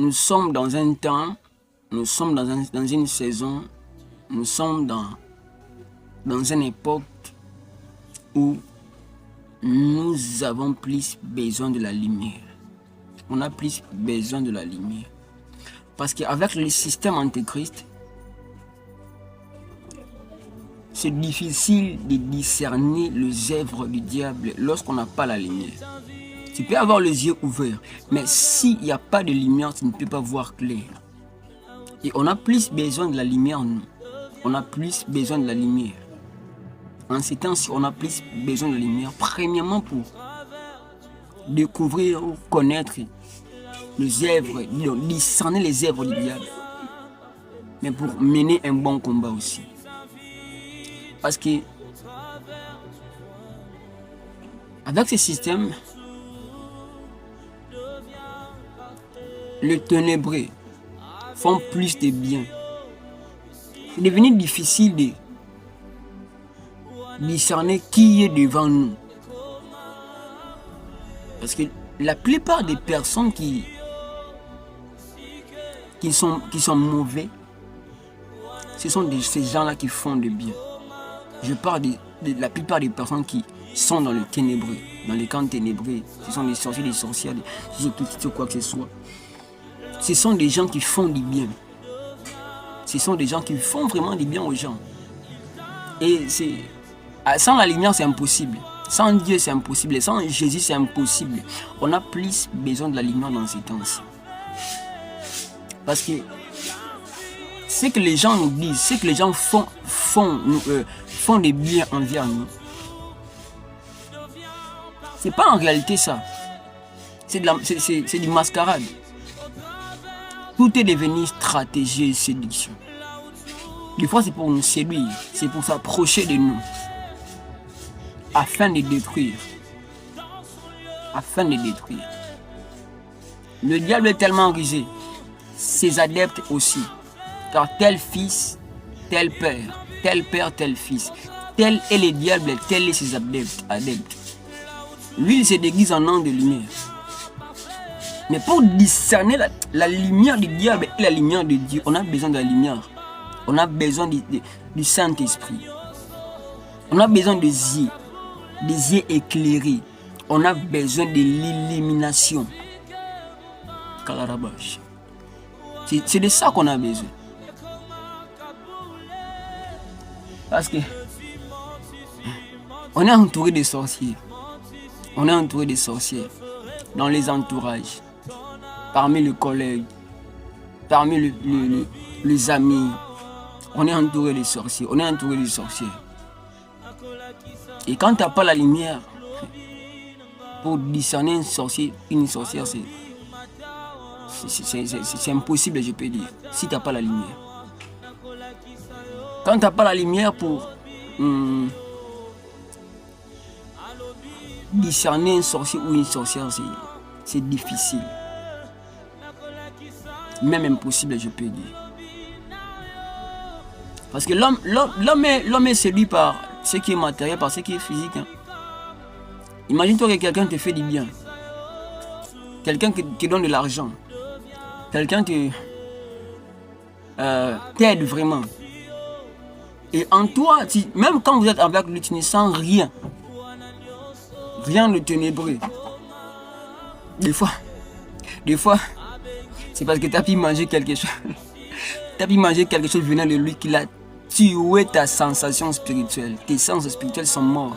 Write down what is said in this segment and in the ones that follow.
nous sommes dans un temps, nous sommes dans une saison, nous sommes dans une époque où nous avons plus besoin de la lumière. On a plus besoin de la lumière. Parce qu'avec le système antéchrist, c'est difficile de discerner les œuvres du diable lorsqu'on n'a pas la lumière. Tu peux avoir les yeux ouverts, mais s'il n'y a pas de lumière, tu ne peux pas voir clair. Et on a plus besoin de la lumière, nous. On a plus besoin de la lumière. En ces temps-ci, on a plus besoin de la lumière. Premièrement, pour découvrir ou connaître les œuvres, discerner les œuvres du diable. Mais pour mener un bon combat aussi. Parce que avec ce système, les ténébreux font plus de bien. C'est devenu difficile de discerner qui est devant nous. Parce que la plupart des personnes qui sont mauvais, ce sont ces gens-là qui font du bien. Je parle de la plupart des personnes qui sont dans le ténébreux, dans les camps ténébreux. Ce sont des sorciers, des sorcières, tout quoi que ce soit. Ce sont des gens qui font du bien. Ce sont des gens qui font vraiment du bien aux gens. Et sans la lumière, c'est impossible. Sans Dieu, c'est impossible. Sans Jésus, c'est impossible. On a plus besoin de la lumière dans ces temps-ci. Parce que ce que les gens nous disent, ce que les gens font des biens envers nous, c'est pas en réalité ça. C'est du mascarade. Tout est devenu stratégie et séduction. Des fois, c'est pour nous séduire, c'est pour s'approcher de nous, afin de détruire. Afin de détruire. Le diable est tellement rusé, ses adeptes aussi. Car tel fils, tel père, tel fils. Tel est le diable, tel est ses adeptes. Lui, il se déguise en nom de lumière. Mais pour discerner la lumière du diable et la lumière de Dieu, on a besoin de la lumière. On a besoin du Saint-Esprit. On a besoin des yeux éclairés. On a besoin de l'illumination. C'est de ça qu'on a besoin. Parce que on est entouré de sorciers. On est entouré de sorcières dans les entourages, parmi les collègues, parmi les amis. On est entouré de sorciers, on est entouré de sorcières. Et quand tu n'as pas la lumière, pour discerner un sorcier, une sorcière, c'est impossible, je peux dire, si tu n'as pas la lumière. Quand tu n'as pas la lumière pour discerner un sorcier ou une sorcière, c'est difficile. Même impossible, je peux dire. Parce que l'homme est séduit par ce qui est matériel, par ce qui est physique. Hein. Imagine-toi que quelqu'un te fait du bien. Quelqu'un qui te donne de l'argent. Quelqu'un qui t'aide vraiment. Et en toi, même quand vous êtes avec lui, tu ne sens rien. Rien de ténébreux. Des fois, c'est parce que tu as pu manger quelque chose. Tu as pu manger quelque chose venant de lui qui a tué ta sensation spirituelle. Tes sens spirituels sont morts.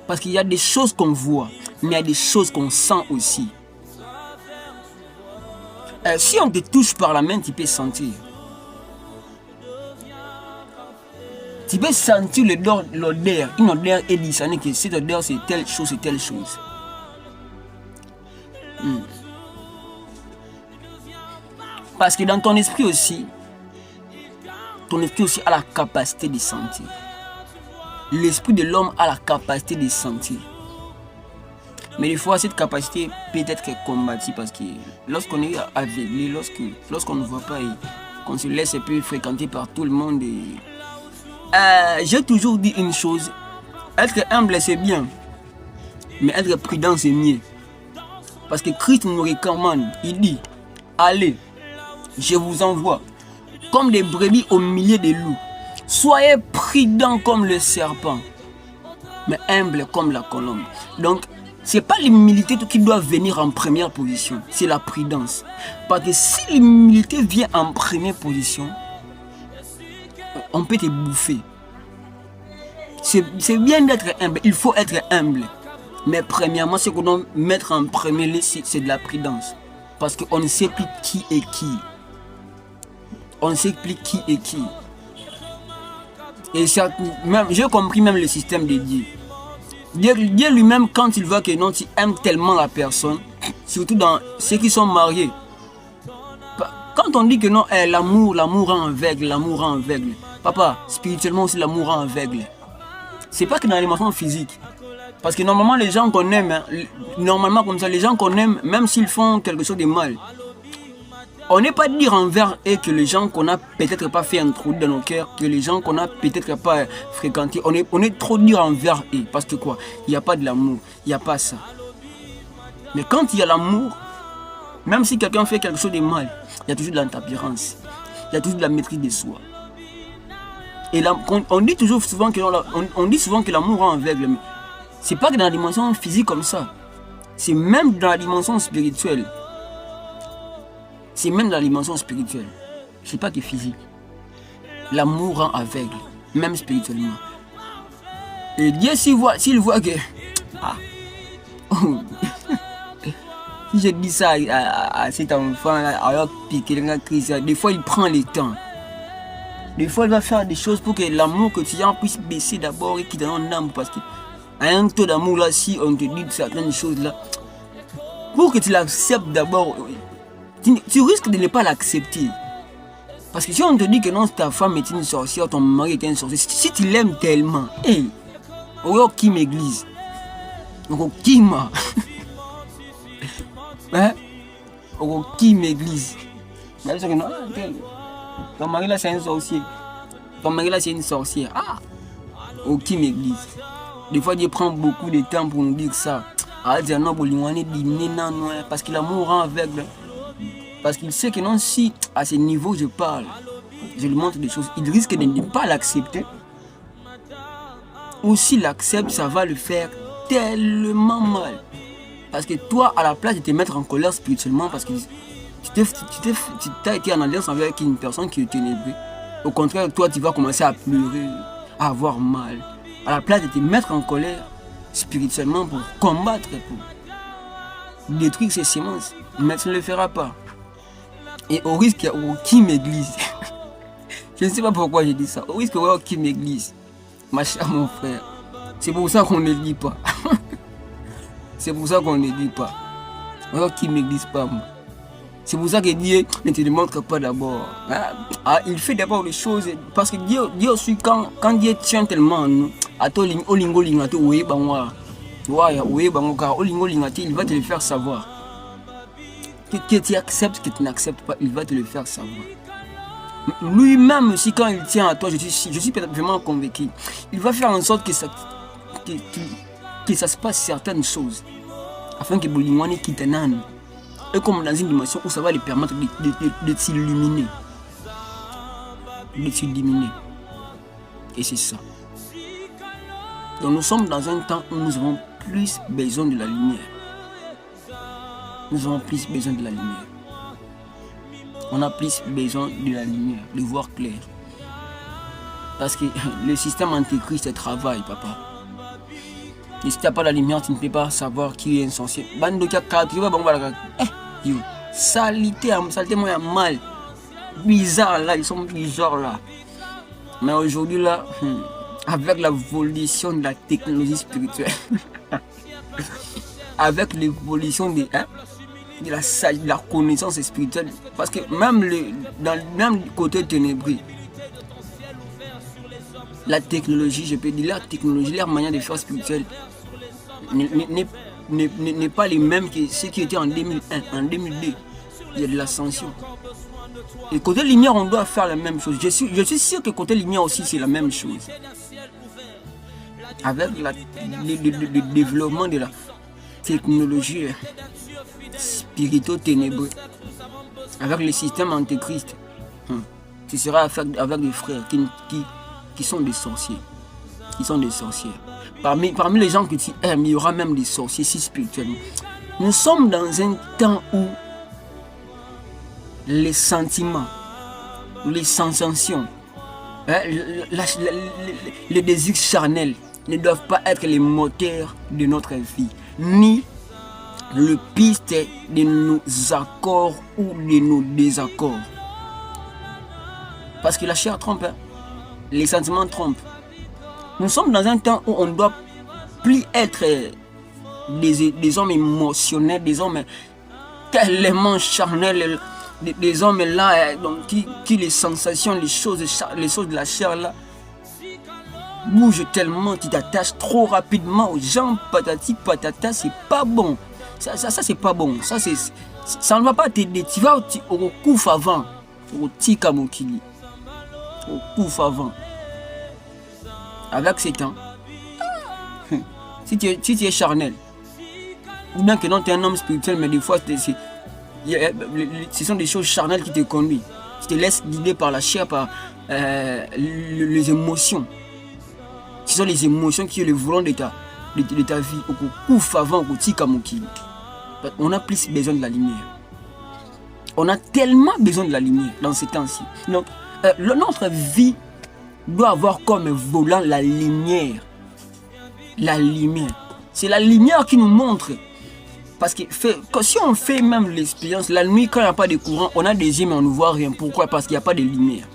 Parce qu'il y a des choses qu'on voit, mais il y a des choses qu'on sent aussi. Si on te touche par la main, tu peux sentir. Tu peux sentir l'odeur. Une odeur est discernée que cette odeur c'est telle chose, c'est telle chose. Parce que dans ton esprit aussi a la capacité de sentir. L'esprit de l'homme a la capacité de sentir. Mais des fois, cette capacité peut être combattue parce que lorsqu'on est aveuglé, lorsqu'on ne voit pas et qu'on se laisse un peu fréquenter par tout le monde. J'ai toujours dit une chose, être humble c'est bien, mais être prudent c'est mieux. Parce que Christ nous recommande, il dit, allez, je vous envoie comme des brebis au milieu des loups. Soyez prudents comme le serpent, mais humbles comme la colombe. Donc, ce n'est pas l'humilité qui doit venir en première position, c'est la prudence. Parce que si l'humilité vient en première position, on peut te bouffer. C'est bien d'être humble, il faut être humble. Mais premièrement, ce qu'on doit mettre en premier lieu, c'est de la prudence. Parce qu'on ne sait plus qui est qui. On ne sait plus qui est qui. Et j'ai compris même le système de Dieu. Dieu lui-même, quand il voit que non, tu aimes tellement la personne, surtout dans ceux qui sont mariés. Quand on dit que non, l'amour rend aveugle, l'amour rend aveugle. Papa, spirituellement aussi, l'amour rend aveugle. C'est pas que dans les dimensions physiques. Parce que normalement, les gens qu'on aime, hein, normalement comme ça, les gens qu'on aime, même s'ils font quelque chose de mal, on n'est pas dire envers eux que les gens qu'on a peut-être pas fait un trou dans nos cœurs, que les gens qu'on a peut-être pas fréquentés, on est trop dire envers eux. Parce que quoi? Il n'y a pas de l'amour, il n'y a pas ça. Mais quand il y a l'amour, même si quelqu'un fait quelque chose de mal, il y a toujours de l'intempérance, il y a toujours de la maîtrise de soi. Et là, on dit toujours souvent que l'amour rend aveugle, mais c'est pas que dans la dimension physique comme ça. C'est même dans la dimension spirituelle. C'est même dans la dimension spirituelle. C'est pas que physique. L'amour rend aveugle, même spirituellement. Et Dieu, s'il voit que... Ah. Si je dis ça à cet enfant, alors que des fois il prend le temps. Des fois il va faire des choses pour que l'amour que tu as puisse baisser d'abord et qu'il te donne l'âme. Parce que à un taux d'amour là, si on te dit certaines choses là, pour que tu l'acceptes d'abord, tu risques de ne pas l'accepter. Parce que si on te dit que non, ta femme est une sorcière, ton mari est un sorcier, si tu l'aimes tellement, hey, oh, qui m'église, oh, qui m'a, hein, oh, qui m'église, ton mari là c'est un sorcier, ton mari là c'est une sorcière, ah, oh, qui m'église. Des fois, Dieu prend beaucoup de temps pour nous dire ça. Parce que l'amour rend aveugle. Parce qu'il sait que non, si à ce niveau je parle, je lui montre des choses, il risque de ne pas l'accepter. Ou s'il l'accepte, ça va le faire tellement mal. Parce que toi, à la place de te mettre en colère spirituellement, parce que tu as été en alliance avec une personne qui est ténébreuse, au contraire, toi, tu vas commencer à pleurer, à avoir mal. À la place de te mettre en colère spirituellement pour combattre, pour détruire ses semences, mais tu ne le feras pas. Et au risque qui m'église, je ne sais pas pourquoi j'ai dit ça, au risque qui m'église, ma chère mon frère, c'est pour ça qu'on ne le dit pas. C'est pour ça qu'on ne le dit pas. Qui m'église pas moi. C'est pour ça que Dieu ne te démontre pas d'abord. Il fait d'abord les choses. Parce que Dieu aussi, quand Dieu tient tellement en nous, il va te le faire savoir. Que tu acceptes, que tu n'acceptes pas, il va te le faire savoir. Lui-même aussi, quand il tient à toi, je suis vraiment convaincu, il va faire en sorte que ça se passe certaines choses. Afin que Bolingwani quitte Nan. Et comme dans une dimension où ça va lui permettre de s'illuminer. De s'illuminer. Et c'est ça. Donc nous sommes dans un temps où nous avons plus besoin de la lumière. Nous avons plus besoin de la lumière. On a plus besoin de la lumière, de voir clair. Parce que le système antéchrist travaille, papa. Et si tu n'as pas la lumière, tu ne peux pas savoir qui est un sorcier. Salité, moi mal. Bizarre là, ils sont bizarres là. Mais aujourd'hui là, avec l'évolution de la technologie spirituelle, avec l'évolution de la connaissance spirituelle, parce que même dans le côté ténébreux, la technologie, je peux dire, la technologie, leur manière de faire spirituelle n'est pas les mêmes que ceux qui étaient en 2001, en 2002. Il y a de l'ascension. Et côté lumière, on doit faire la même chose. Je suis sûr que côté lumière aussi, c'est la même chose. Avec le développement de la technologie spirituelle ténébreuse, avec le système antéchrist. Tu seras avec des frères qui sont des sorciers. Qui sont des sorciers. Parmi les gens que tu aimes, il y aura même des sorciers si spirituellement. Nous sommes dans un temps où les sentiments, les sensations, les désirs charnels ne doivent pas être les moteurs de notre vie, ni le piste de nos accords ou de nos désaccords. Parce que la chair trompe, les sentiments trompent. Nous sommes dans un temps où on ne doit plus être des hommes émotionnels, des hommes tellement charnels, des hommes là, donc, qui les sensations, les choses de la chair là, bougent tellement, tu t'attaches trop rapidement aux gens, patati patata, c'est pas bon. Ça c'est pas bon. Ça ne va pas t'aider. Tu vas au coup avant, au tika mokili, au coup avant. Avec ces temps, si tu es charnel, ou bien que non, tu es un homme spirituel, mais des fois, ce sont des choses charnelles qui te conduisent. Tu te laisses guider par la chair, par les émotions. Ce sont les émotions qui sont le volant de ta vie. Au coup avant, au tika mokili. On a plus besoin de la lumière. On a tellement besoin de la lumière dans ces temps-ci. Donc, notre vie doit avoir comme volant la lumière. La lumière. C'est la lumière qui nous montre. Parce que si on fait même l'expérience, la nuit, quand il n'y a pas de courant, on a des yeux mais on ne voit rien. Pourquoi? Parce qu'il n'y a pas de lumière.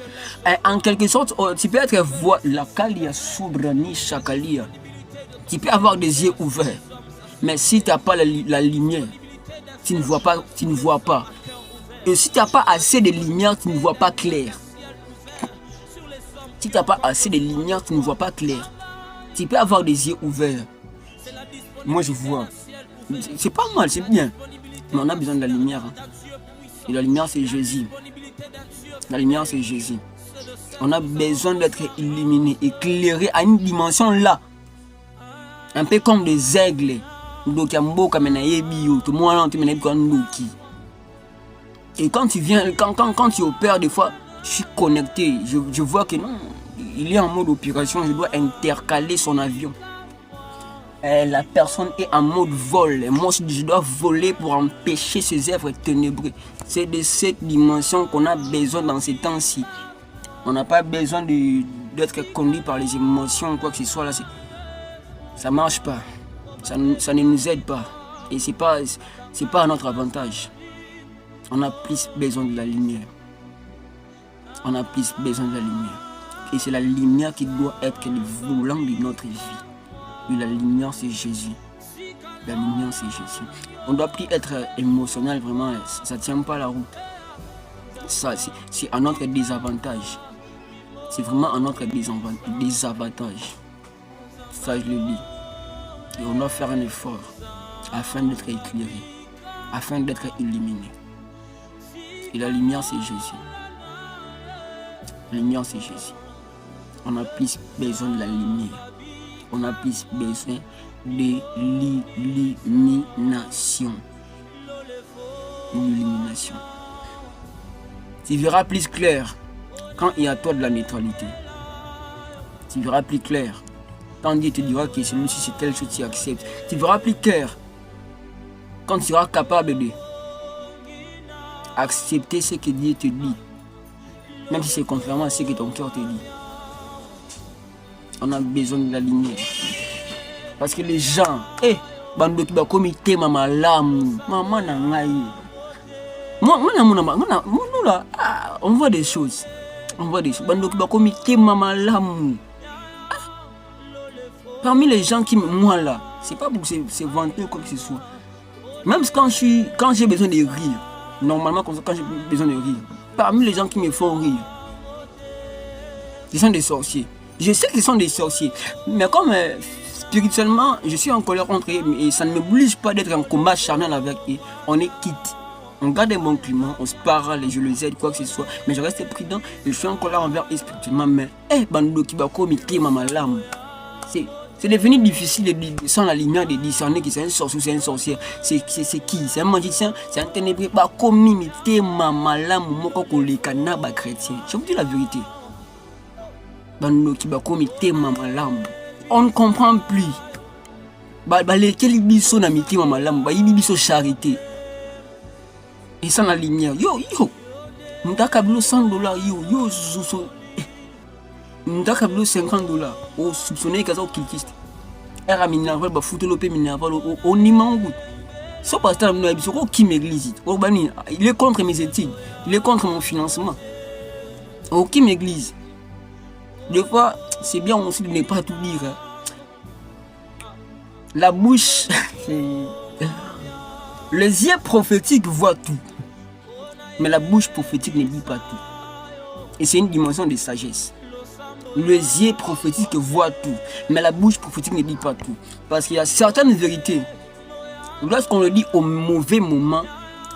En quelque sorte, tu peux être la kalia soubrani chakalia. Tu peux avoir des yeux ouverts. Mais si tu n'as pas la lumière, tu ne vois pas. Et si tu n'as pas assez de lumière, tu ne vois pas clair. Si tu n'as pas assez de lumière, tu ne vois pas clair. Tu peux avoir des yeux ouverts. Moi, je vois. C'est pas mal, c'est bien. Mais on a besoin de la lumière. Et la lumière, c'est Jésus. La lumière, c'est Jésus. On a besoin d'être illuminé, éclairé à une dimension là. Un peu comme des aigles. Et quand tu viens, quand tu opères, des fois, je suis connecté. Je vois que non, il est en mode opération, je dois intercaler son avion. La personne est en mode vol. Moi, je dois voler pour empêcher ces œuvres ténébreux. C'est de cette dimension qu'on a besoin dans ces temps-ci. On n'a pas besoin d'être conduit par les émotions ou quoi que ce soit là. Ça ne marche pas. Ça ne nous aide pas. Et c'est pas à notre avantage. On a plus besoin de la lumière. On a plus besoin de la lumière. Et c'est la lumière qui doit être le volant de notre vie. Et la lumière, c'est Jésus. La lumière, c'est Jésus. On ne doit plus être émotionnel, vraiment. Ça ne tient pas la route. Ça, c'est à notre désavantage. C'est vraiment à notre désavantage. Ça, je le dis. Et on doit faire un effort afin d'être éclairé, afin d'être illuminé. Et la lumière, c'est Jésus. La lumière, c'est Jésus. On a plus besoin de la lumière. On a plus besoin de l'illumination. L'illumination. Tu verras plus clair quand il y a toi de la neutralité. Tu verras plus clair quand Dieu te dira que celui-ci c'est telle chose que tu acceptes. Tu verras plus clair quand tu seras capable de accepter ce que Dieu te dit. Même si c'est contrairement à ce que ton cœur te dit. On a besoin de la lumière. Parce que les gens, on voit des choses. Parmi les gens qui moi là, c'est pas pour se vanter ou quoi que ce soit. Même quand j'ai besoin de rire, normalement quand j'ai besoin de rire, parmi les gens qui me font rire, ce sont des sorciers. Je sais que ce sont des sorciers, mais comme spirituellement, je suis en colère contre eux et ça ne m'oblige pas d'être en combat charnel avec eux. On est quitte. On garde un bon climat, on se parle, je les aide, quoi que ce soit. Mais je reste prudent et je suis en colère envers eux spirituellement. Mais, bando qui va commettre ma lame. C'est devenu difficile sans la lumière de discerner que c'est un sorcier ou c'est un sorcière. C'est qui? C'est un magicien, c'est un ténébré. Bah, comme imiter mamala moko koleka na ba chrétien. Je vous dis la vérité. On ne comprend plus. Lesquels biso na miti mamalam, ba yibi biso charité. Et sans la lumière, yo, Mdaka bilo $100, yo, Mdaka bilo $50. Oh, soupçonné kaza au kilkiste. Era minerval, ba foutu l'opé minerval, au nimangout. So pasteur, qui m'église. Il est contre mes études, il est contre mon financement. Oh, qui m'église. Des fois, c'est bien aussi de ne pas tout dire. Hein. La bouche, les yeux prophétiques voient tout. Mais la bouche prophétique ne dit pas tout. Et c'est une dimension de sagesse. Les yeux prophétiques voient tout. Mais la bouche prophétique ne dit pas tout. Parce qu'il y a certaines vérités. Lorsqu'on le dit au mauvais moment,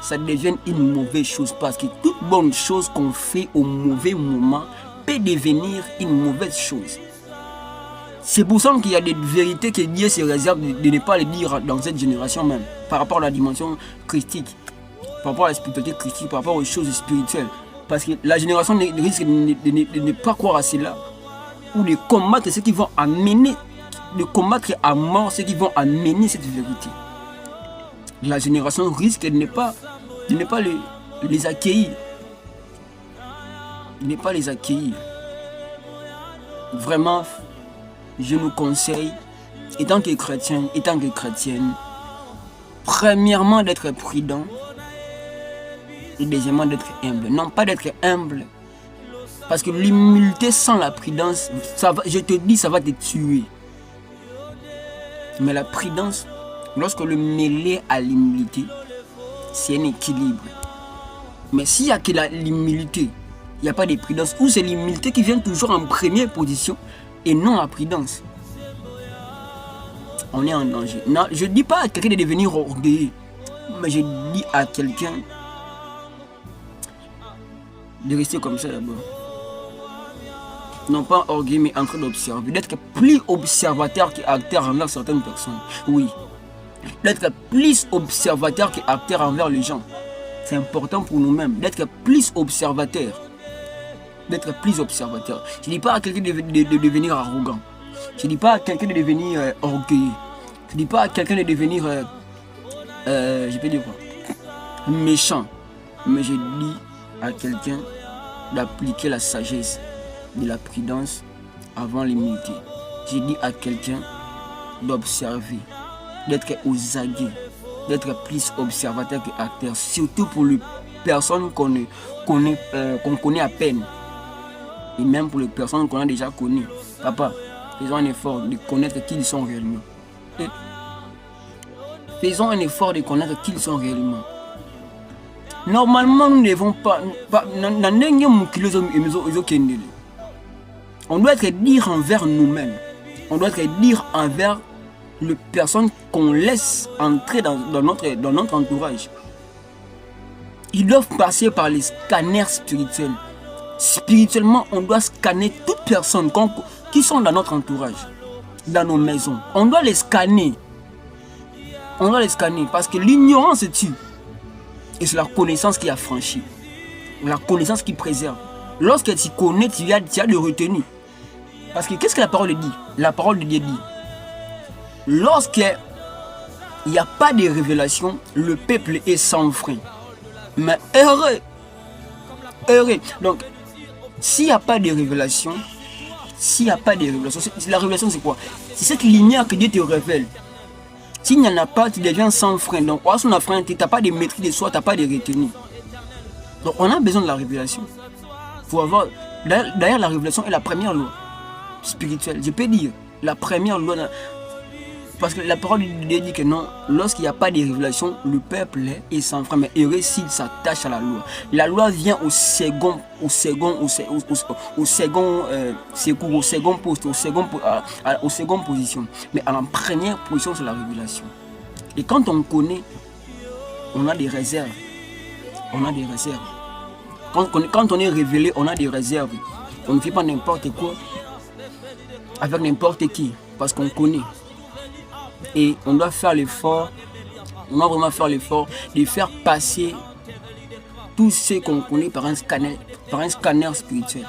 ça devient une mauvaise chose. Parce que toute bonne chose qu'on fait au mauvais moment peut devenir une mauvaise chose. C'est pour ça qu'il y a des vérités que Dieu se réserve de ne pas les dire dans cette génération même, par rapport à la dimension christique, par rapport à la spiritualité christique, par rapport aux choses spirituelles. Parce que la génération risque de ne pas croire à cela, ou de combattre ceux qui vont amener, de combattre à mort ceux qui vont amener cette vérité. La génération risque de ne pas les accueillir. De ne pas les accueillir. Vraiment, je nous conseille, étant que chrétien, étant que chrétienne, premièrement d'être prudent et deuxièmement d'être humble. Non pas d'être humble, parce que l'humilité sans la prudence, je te dis, ça va te tuer. Mais la prudence, lorsque le mêlé à l'humilité, c'est un équilibre. Mais s'il n'y a que l'humilité, il n'y a pas de prudence, ou c'est l'humilité qui vient toujours en première position, et non la prudence. On est en danger. Non, je ne dis pas à quelqu'un de devenir orgueilleux, mais je dis à quelqu'un de rester comme ça d'abord. Non pas orgueilleux, mais en train d'observer. D'être plus observateur qu'acteur envers certaines personnes. Oui. D'être plus observateur qu'acteur envers les gens. C'est important pour nous-mêmes. D'être plus observateur. D'être plus observateur. Je ne dis pas à quelqu'un de devenir arrogant. Je ne dis pas à quelqu'un de devenir orgueilleux. Je ne dis pas à quelqu'un de devenir, je peux dire quoi, méchant. Mais je dis à quelqu'un d'appliquer la sagesse, de la prudence avant l'humilité. Je dis à quelqu'un d'observer, d'être aux aguets, d'être plus observateur qu'acteur. Surtout pour les personnes qu'on connaît à peine. Et même pour les personnes qu'on a déjà connues. Papa, faisons un effort de connaître qui ils sont réellement. Et faisons un effort de connaître qui ils sont réellement. Normalement, nous ne devons pas... On doit être dire envers nous-mêmes. On doit être dire envers les personnes qu'on laisse entrer dans notre entourage. Ils doivent passer par les scanners spirituels. Spirituellement, on doit scanner toutes personnes qui sont dans notre entourage, dans nos maisons. On doit les scanner. On doit les scanner parce que l'ignorance tue. Et c'est la connaissance qui a franchi. La connaissance qui préserve. Lorsque tu connais, tu as de retenue. Parce que qu'est-ce que la parole dit? La parole de Dieu dit, lorsqu'il n'y a pas de révélation, le peuple est sans frein. Mais heureux. Donc, s'il n'y a pas de révélation, la révélation c'est quoi? C'est cette lumière que Dieu te révèle. S'il n'y en a pas, tu deviens sans frein. Donc, tu n'as pas de maîtrise de soi, tu n'as pas de retenue. Donc, on a besoin de la révélation. Pour avoir... D'ailleurs, la révélation est la première loi spirituelle. Je peux dire, la première loi... Parce que la parole de Dieu dit que non, lorsqu'il n'y a pas de révélation, le peuple est sans frein. Mais heureux s'il s'attache à la loi. La loi vient au second poste, aux secondes positions. Mais à la première position, c'est la révélation. Et quand on connaît, on a des réserves. On a des réserves. Quand on est révélé, on a des réserves. On ne fait pas n'importe quoi avec n'importe qui. parce qu'on connaît. Et on doit faire l'effort, on doit vraiment faire l'effort de faire passer tout ce qu'on connaît par un scanner spirituel.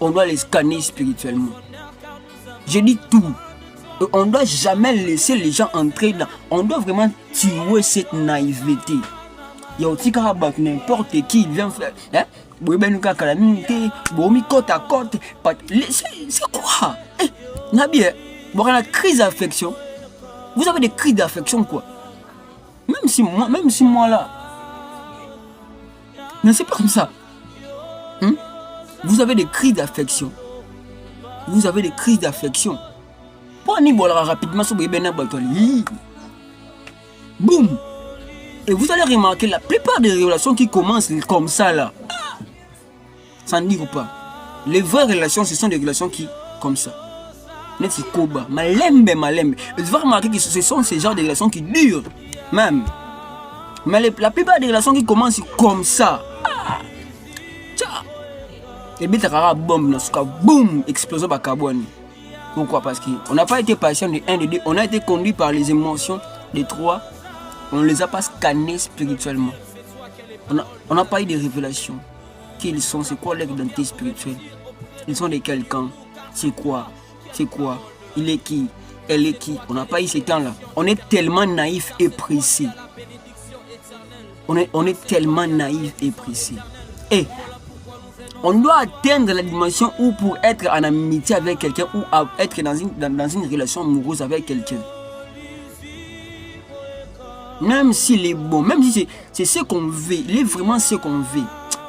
On doit les scanner spirituellement. Je dis tout. Et on ne doit jamais laisser les gens entrer dans. On doit vraiment tuer cette naïveté. Il y a aussi n'importe qui il vient faire. Côte à côte. C'est quoi? Nabi, vous avez une crise d'affection. Vous avez des crises d'affection quoi? Même si moi là. Mais c'est pas comme ça. Vous avez des cris d'affection. Vous avez des crises d'affection. Prenez rapidement sur Bébéna Batoli. Boum. Et vous allez remarquer la plupart des relations qui commencent comme ça là. Sans dire ou pas. Les vraies relations, ce sont des relations qui, comme ça. Net koba, malembe. Et tu vas remarquer que ce sont ces genres de relations qui durent. Même. Mais la plupart des relations qui commencent comme ça. Et bien, tu as bombe, boum, explosion par carbone. Pourquoi? Parce qu'on n'a pas été patient de 1, de 2, on a été conduit par les émotions de 3, on ne les a pas scannés spirituellement. On n'a pas eu de révélations. Qui ils sont? C'est quoi leur identité spirituelle? Ils sont de quelqu'un? C'est quoi? C'est quoi? Il est qui? Elle est qui? On n'a pas eu ce temps-là. On est tellement naïf et précis. On est tellement naïf et précis. Et on doit atteindre la dimension où pour être en amitié avec quelqu'un ou être dans une relation amoureuse avec quelqu'un. Même s'il est bon, même si c'est ce qu'on veut, il est vraiment ce qu'on veut,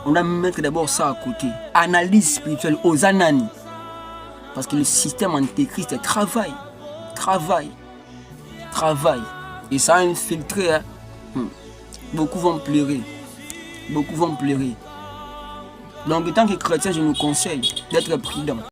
on doit mettre d'abord ça à côté. Analyse spirituelle aux anani. Parce que le système antéchrist travaille. Et ça a infiltré. Hein. Beaucoup vont pleurer. Donc, en tant que chrétien, je nous conseille d'être prudent.